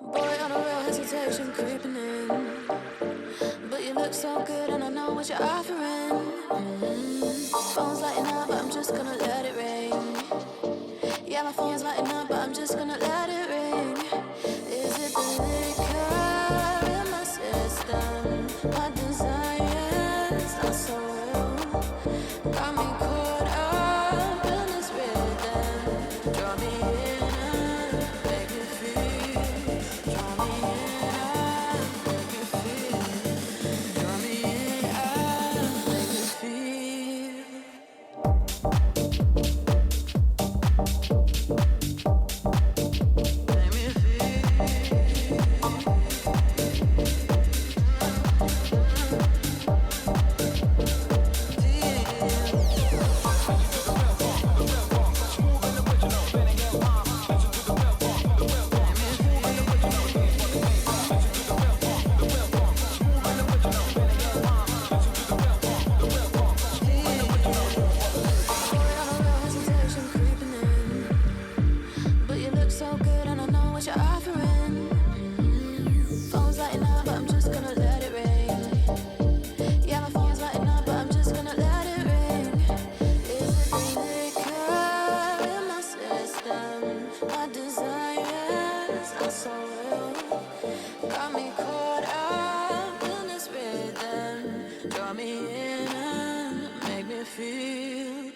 Boy, on a real hesitation creeping in, but you look so good and I know what you're offering. Phone's lighting up, but I'm just gonna let it ring. Yeah, my phone's lighting up, but I'm just gonna let it ring. Is it the liquor in my system? My desires not so real. Got me caught up in this rhythm. Draw me in and make me feel. Draw me in and make me feel. Draw me in and make me feel. Make me But you look so good and I know what you're offering. Phone's lighting up, but I'm just gonna let it ring. Yeah, my phone's lighting up, but I'm just gonna let it ring. Is it the liquor in my system? My desires are so real. Got me caught up in this rhythm. Draw me in and make me feel.